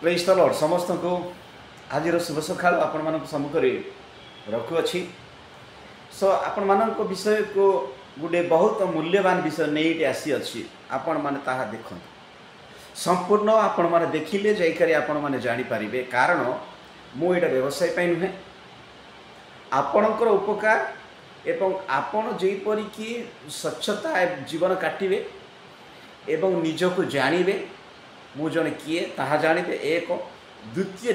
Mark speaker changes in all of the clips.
Speaker 1: Praise the Lord समस्त को आज शुभ सका आपण मान सम्मुखें रखुअछि। सो आपण मान विषय को गोटे बहुत मूल्यवान विषय नहीं आसी अच्छी आपण मैंने ताहा देखु संपूर्ण आपण मैंने देखिले जाकर आपण मैंने जानीपारे कारण मुझा व्यवसाय नुहे आपणकर उपकार एवं आपण जेपरिकी स्वच्छता जीवन काटिबे एवं निजको जानिबे मु जने किए ताहा जानिबे। एक द्वितीय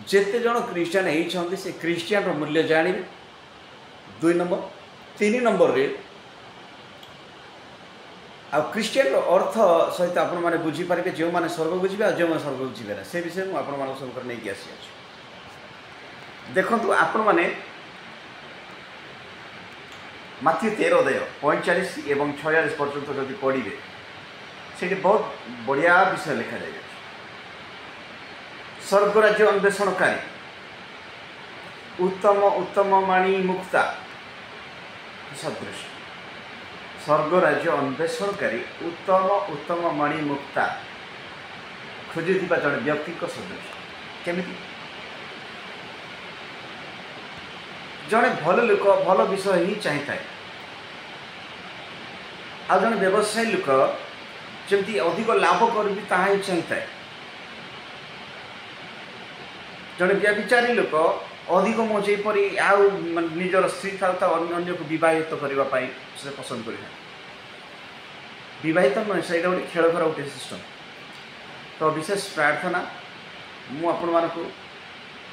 Speaker 1: जेते जन क्रिश्चियन होइछन्ति से क्रिश्चियन रो मूल्य जानिबे। 2 नंबर 3 नंबर रे आ क्रिश्चियन रो अर्थ सहित आपण माने बुझी पारिबे जो माने स्वर्ग को जिबे जो माने स्वर्ग को जिबे से विषय मु आपण माने सब कर नै कि आसी अछि। देखंतु आपण माने माथि 13 अध्याय 45 एवं 46 पर्यंत जदि पढ़िबे से बहुत बढ़िया विषय लिखा जाए। स्वर्ग राज्य अन्वेषणकारी उत्तम उत्तम माणी मुक्ता सदृश। स्वर्ग राज्य अन्वेषणकारी उत्तम उत्तम माणी मुक्ता खोजुवा जड़े व्यक्ति सदृश केमी जड़े भल लोक भल विषय ही चाहिए आ जड़े व्यवसायी लोक जमी अधिक लाभ करी ताही चाहिए। जड़े व्यभिचारी लोक अधिक मुझेपरी आउ निजर स्त्री था अन्य को बहित करने से पसंद कर बहित नुहे से गोटे खेल घर गोटे सिस्टम। तो विशेष प्रार्थना मु आपण मानक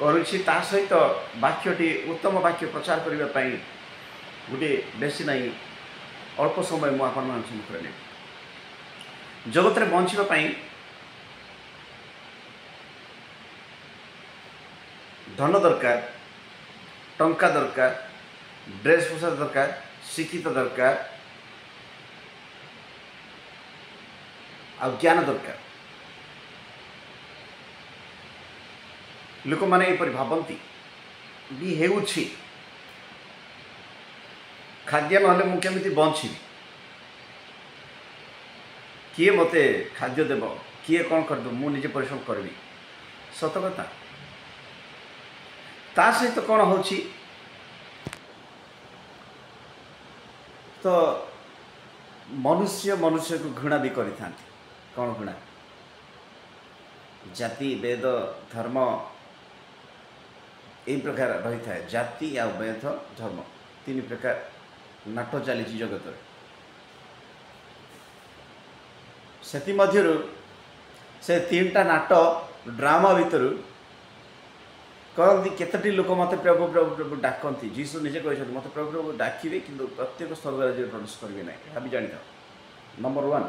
Speaker 1: करुछि ता सहित वाक्यटी उत्तम वाक्य प्रचार करने गोटे बेसी नहीं अल्प समय मु आपण मान सम्मुखें नेबी। जगत रे बंचिबा धन दरकार टंका दरकार ड्रेस पोशाक दरकार शिक्षित दरकार आ ज्ञान दरकार। लोक माने एपरि भावंती भी हेउछि खाद्य नहले मु केमिति बंची किए मते खाद्य देव किए कौन कर मु निजे परिश्रम करी सत कथा। ता सहित कौन होछि तो मनुष्य मनुष्य को घृणा भी करि थांती। कौन घृणा जाति वेद धर्म यही प्रकार रही था। जाति आ वेद धर्म 3 प्रकार नाट चली जगत रे। सेति मध्यरु से 3टा नाट ड्रामा भितर कहती केतटी लोक मत प्रभु प्रभु प्रभु डाकती। जीसु निजे कहते मत प्रभु प्रभु डाकिबे किंतु प्रत्येक स्वर्ग राज्य प्रवेश करेंगे ना भाभी जानी था। नंबर 1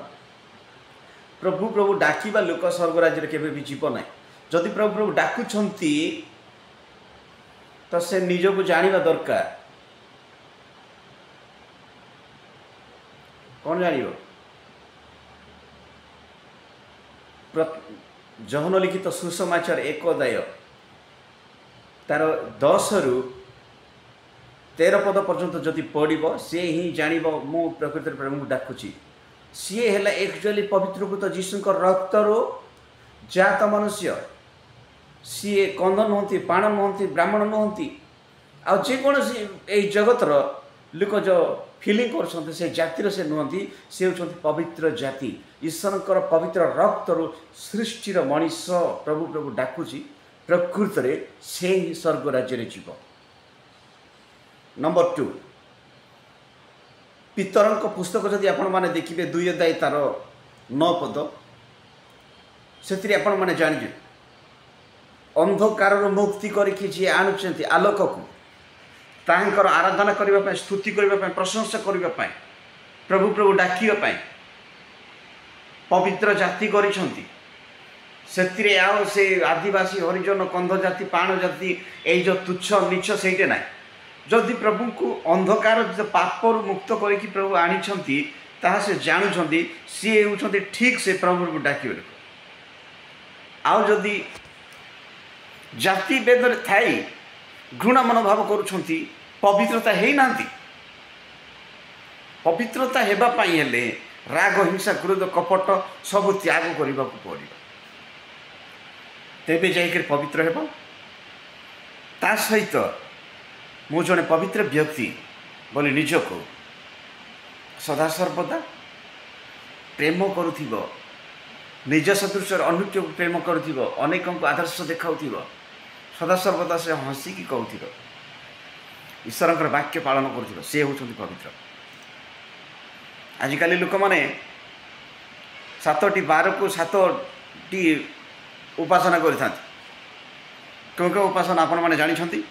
Speaker 1: प्रभु प्रभु डाकिबा लोक स्वर्ग राज्य केबे भी जीव ना। जदि प्रभु प्रभु डाकुछंती तो से निज को जानिबा दरकार। कौन जानिबो जहन लिखित सुसमाचार 1 अध्याय तार 10 रु 13 पद पर्यंत जदि पढ़ब सी ही जानिब मु प्रकृति प्रभु डाकुची। सी है एक्चुअली पवित्रभूत जीशुक रक्तर जात मनुष्य। सी कंद नुहति पाण नुहति ब्राह्मण नुहति आ जेकोसी यही जगतर लोक जो फिलिंग कर से जातिर से नुहति से होती पवित्र जाति। ईश्वरकर पवित्र रक्तर सृष्टिर मनीष प्रभु प्रभु डाकुची प्रकृत रे से ही स्वर्ग राज्य जीव। नंबर 2 पितरंक पुस्तक जदि आपण माने देखिबे 2 अध्याय तार 9 पद से आपण माने जानिजे अंधकार मुक्ति करके जी आणुचंती आलोक को तांकर आराधना करने स्तुति करने प्रशंसा करने प्रभु प्रभु डाकिबा पवित्र जाति करिसंती। से आओ से आदिवासी हरिजन कंध जाति पाण जाति ये जो तुच्छ नीच से ना। जदि प्रभु को अंधकार पापर मुक्त करके प्रभु आनी ताहा से जानुंट सी होती ठीक से प्रभु को डाकिबे लोक। आउ जदि जाति वेद थाई घृणा मनोभाव करुछंती पवित्रता है ना। पवित्रता हेबापाई राग हिंसा क्रोध कपट सब त्याग करने को पड़ो। तेबे जाइकर पवित्र हेब। ता सहित मु जड़े पवित्र व्यक्ति बोली निजक सदा सर्वदा प्रेम करुथिबो, निज सदृश अन्य प्रेम करुथिबो, अनेक आदर्श देखाउथिबो, सदा सर्वदा से हसिकी कहूथिबो, ईश्वर वाक्य पालन करुथिबो, से होउछन्ति पवित्र। आजिकल लोक मैंने 7टी 12 को 7टी उपासना करें। क्यों क्यों उपासना आपण मैंने जानी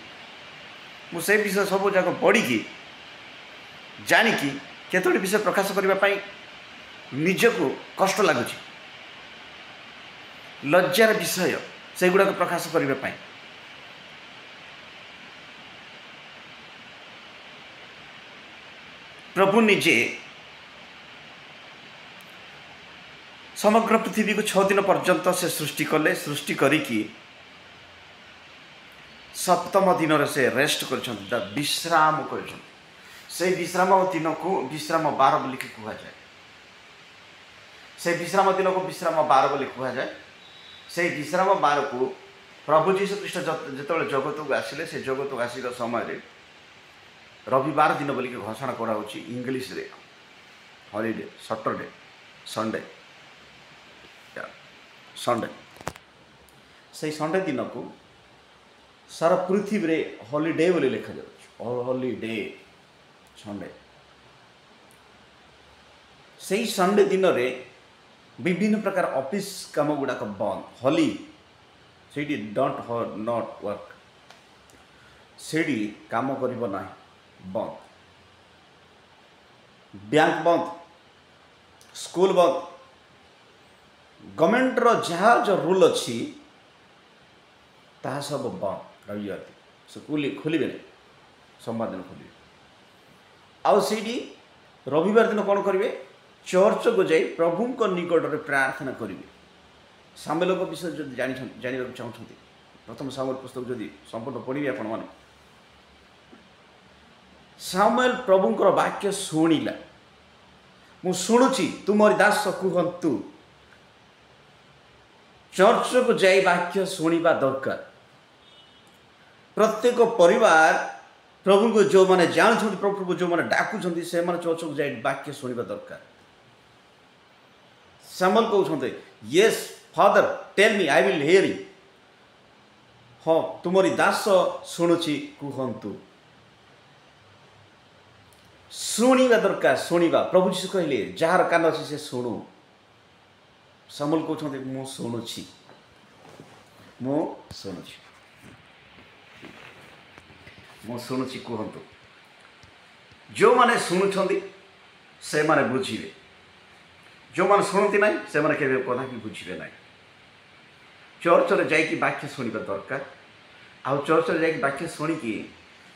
Speaker 1: मुझे विषय सब जाक पढ़ी जानिकी केतोटी विषय प्रकाश करने निजको कष्ट लगुच, लज्जार विषय से गुड़ाक प्रकाश करने प्रभु निजे समग्र पृथ्वी को 6 दिन पर्यंत से सृष्टि कले। सृष्टि करिकी 7म दिन से रेस्ट कर विश्राम कर विश्राम दिन को विश्राम 12 बोली कह जाए। से विश्राम दिन को विश्राम 12 बोली कह जाए। से विश्राम 12 को प्रभु जीशु ख्रीष्ट जो जगत को आसिले से जगत को आसिला समय रविवार दिन बोली घोषणा करा इंग्लिश रे हॉलीडे, सैटरडे, संडे, संडे। से संडे दिन को सारा पृथ्वी रे हॉलीडे बोली लिखा जाए। Holiday Sunday. से संडे दिन रे विभिन्न प्रकार ऑफिस काम गुड़ाक बंद। हॉली से डोंट नॉट वर्क से काम करिबो ना, बंद। बैंक बंद, स्कूल बंद, गवर्नमेंट रो जहाँ जो रूल अच्छी ता सब बंद। रविवार स्कूल खोलिबे नहीं, सोमवार दिन खोलिबे। आउ सीडी रविवार दिन कौन करेंगे? चर्च को जाई प्रभु निकट में प्रार्थना करेंगे। सामुएल विषय जो जानवा चाहते प्रथम सामुएल पुस्तक जदि संपूर्ण पढ़िए आपण मैंने, सामुएल प्रभुंकर वाक्य शुणिला। मु शुणुची तुमरी दास कहतु। चर्च को जाई वाक्य शुणा दरकार। प्रत्येक परिवार प्रभु को जो मैंने जानते प्रभु जो मैंने डाकुंट से चर्च को जाई वाक्य शुणा दरकार। सामुएल कहते yes father tell me I will hear you. हाँ तुमरी दास शुणुची कहतु। शुणा दरकार। शुणा प्रभु जी कहले जार कान अच्छी से शुणु। सामुएल कहते मु शुणुची, मु शुणुची, मु शुणुची कहतु। जो माने शुणुछंती से माने बुझिबे, जो माने शुणुती ना से माने केबे कथा कि बुझिबे ना। चर्च रे जाई कि वाक्य शुणिबा दरकार। आ चर्च रे जाई कि वाक्य शुणिकी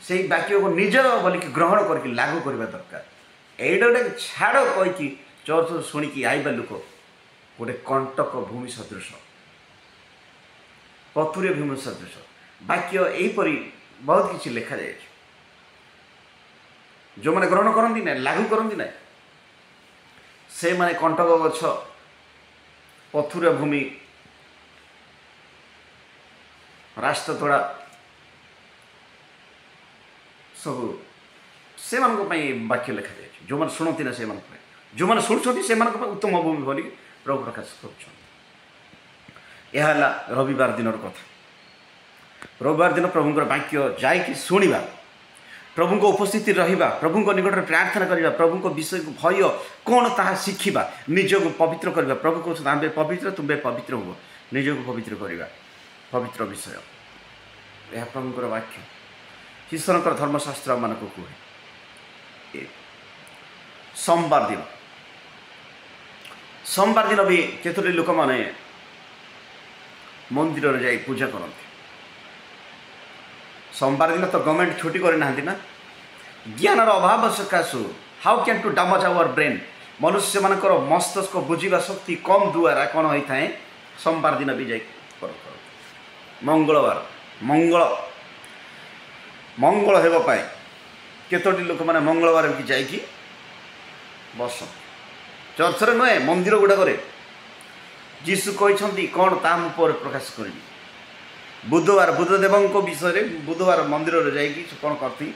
Speaker 1: से वाक्य को निज बोल ग्रहण करके लागू करने दरकार। एटा गोटे छाड़ कहीकि चर्च शुणिकी आइबा लोक गोटे कंटक भूमि सदृश, पथुरे भूमि सदृश। वाक्य यहीपरि बहुत किसी लिखा जाए। जो मैंने ग्रहण करती ना लागू करती ना से माने कंटक गछ, पथुरे भूमि, राष्ट्र तोड़ा सब से वाक्य लिखा जाए। जो मैंने शुणती ना से जो मैंने शुणुंट से उत्तम भूमि बोली प्रभु प्रकाश कर। रविवार दिन कथा। रविवार दिन प्रभुंर वाक्य जाकि शुणा, प्रभु को उपस्थिति रहिबा, प्रभु को निकट में प्रार्थना करवा, प्रभु को विषय को भय कौन ताहा शिखिबा, निज को पवित्र करवा। प्रभु को आमे पवित्र तुम्हें पवित्र हो, निज को पवित्र करवा। पवित्र विषय यह प्रभुंर वाक्य ईश्वर धर्मशास्त्र मान को कहे। सोमवार दिन, सोमवार दिन भी केतोटी लोक माने मंदिर जाई पूजा करते। सोमवार दिन तो गवर्नमेंट छुट्टी करना ना, ज्ञानर अभाव सकाशु how can to damage our brain. मनुष्य मानकर मस्तिष्क बुझा शक्ति कम द्वारा कौन होता है सोमवार दिन भी जाए। मंगलवार मंगल मंगल होगापाई केतोटी लोक मैंने मंगलवार भी जाकि बस चर्चरे नुहे मंदिर गुड़ाक जीशु कहते कौन ता पर प्रकाश करी बुधवार बुधदेव विषय बुधवार मंदिर में जाकि कौन करती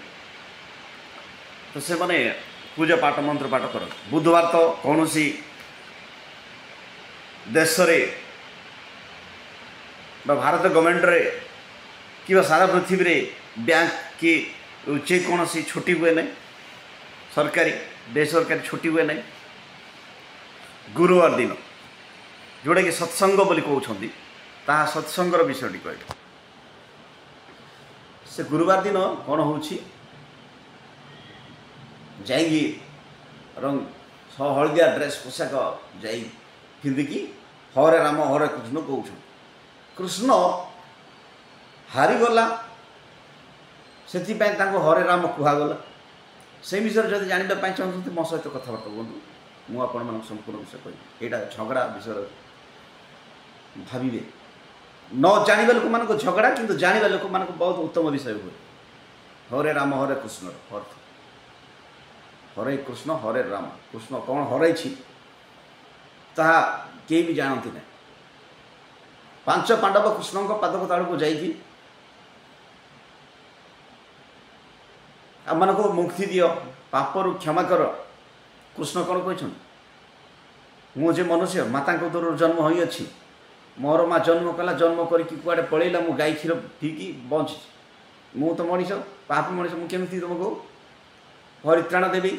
Speaker 1: तो से मैंने पूजा पाठ मंत्र पाठ कर बुधवार तो कौन सी देश रे भारत गवर्नमेंट रे कि सारा पृथ्वी रे बैंक की जेकोसी छुट्टी हुए ना सरकारी बेसरकारी छुट्टी हुए ना गुरुवार दिन जोटा कि सत्संग बोली कहते ताहा सत्संगर विषय कहले से गुरुवार दिन कौन हो जाइए रंग हलदिया ड्रेस पोशाक जाई पिंधिकी हरे राम हरे कृष्ण कहते कृष्ण हारीगला से हरे राम कहगला से विषय जब जानवाई चाहते मो सहित कथबार्ता हूँ मुझे संपूर्ण विषय कह यहाँ झगड़ा विषय भावे न जाना लोक मान झगड़ा किंतु जाना लोक मान बहुत उत्तम विषय हुए हरे राम हरे कृष्ण अर्थ हरे कृष्ण हरे राम कृष्ण कौन हरई ताहा केही भी जानती ना पांच पांडव कृष्ण पादक तल को जाइए आम को मुक्ति दियो पापरु क्षमा कर कृष्ण कौन कहते मुझे मनुष्य माता दूर जन्म हो मोर माँ जन्म कला जन्म करके कुआड़े पलैला मु गाई क्षीर पीकी बंची मु तो मनीष पाप मनीष मुझे तुमको परित्राण देवी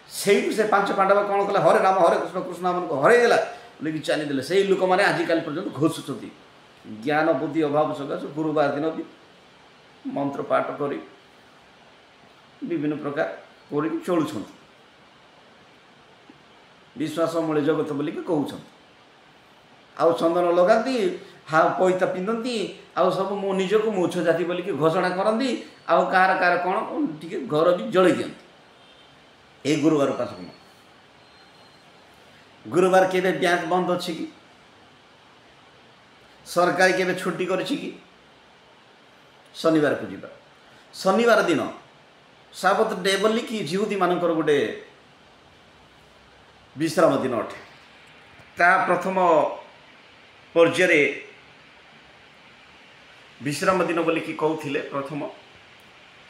Speaker 1: से पांच पांडव कौन कला हरे राम हरे कृष्ण कृष्ण आमको हरईदेला बोलिकी चलीदे से लोक मैंने आजिकल पर्यटन घोषुच्च ज्ञान बुद्धि अभाव सकाशे गुरुवार दिन भी मंत्र पाठ कर विभिन्न प्रकार कर चलुं विश्वास मूल्य जगत बोलिकी कहते आउ चंदन लगाती हाँ पैता पिंधती आउ सब मो निजक मूछ जाति बोलिकी घोषणा करती आउ कार कार कौन टे घर भी जलि दिखती ये गुरुवार उपासक गुरुवार केबे बैंक बंद अच्छी कि सरकार केबे छुट्टी करिछि कि शनिवार को जीवा शनिवार दिन साबत डे बोली कि जिहुदी मानकर गोटे विश्राम दिन अटे ता प्रथम पर्याय विश्राम दिन बोली कि कहते प्रथम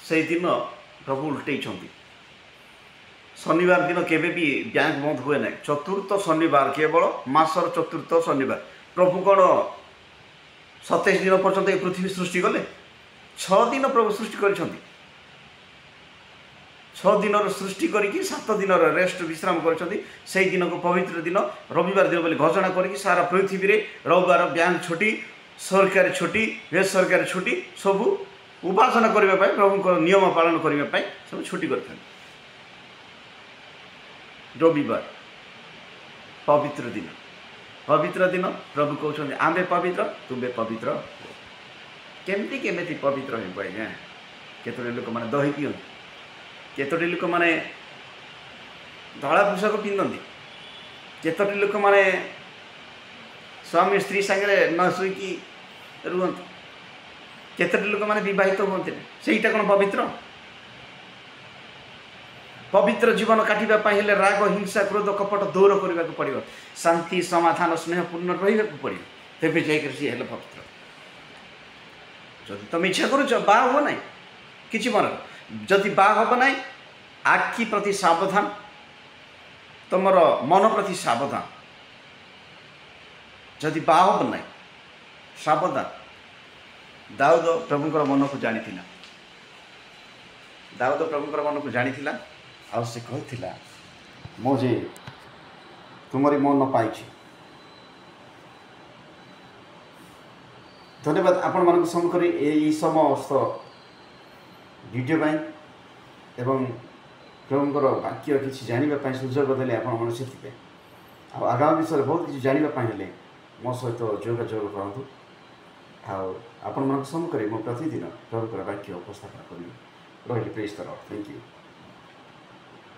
Speaker 1: से दिन प्रभु उल्टई शनिवार दिन केबे भी बैंक बंद हुए ना चतुर्थ शनिवार केवल मासर चतुर्थ शनिवार प्रभु कौन 27 दिन पर्यंत ये पृथ्वी सृष्टि कले 6 दिन प्रभु सृष्टि कर 6 दिन सृष्टि करके 7 दिन रेस्ट विश्राम कर दिन को पवित्र दिन रविवार दिन बोली घोषणा करके सारा पृथ्वी रे रविवार बैंक छुट्टी सरकारी छुट्टी बेसरकारी छुट्टी सबू उपासना करने प्रभु नियम पालन करने सब छुट्टी करते रविवार पवित्र दिन प्रभु कहते आमे पवित्र तुम्हें पवित्र केमती केमती पवित्र हो आज्ञा केतोटी लोक मैंने दही पिंधि केतोटी लोक मैंने धला पोषाक पिंधि केतोटी लोक मैंने स्वामी स्त्री सागर न शुईकी रुहत केतोटी लोक मैंने बहित हमें से कौन पवित्र पवित्र जीवन काटिबा हेले राग हिंसा क्रोध कपट दूर करने को पड़ो शांति समाधान स्नेहपूर्ण रहा पड़ो तेज जाकर सी है पवित्र जदि तुम इच्छा करुच बा हम ना कि मन जदि बा हम ना आखि प्रति सावधान तुम मन प्रति सावधान जदि बा हम ना सावधान दाऊद प्रभुकर मन को जानी दाऊद प्रभुकर मन को जानी आउ से कहला मुझे तुमरी मन पाई धन्यवाद आपण मान सम्मुख यही समस्त वीडियो एवं प्रभुंर वाक्य किसी जानापी सुजोग देते आपण से आगामी विषय बहुत किसी जानापी मो सहित जोगाजोग करूँ आपण मान सम्मुख मु प्रतिदिन प्रभुंर वाक्य उपस्थापन करी रही praise the Lord thank you.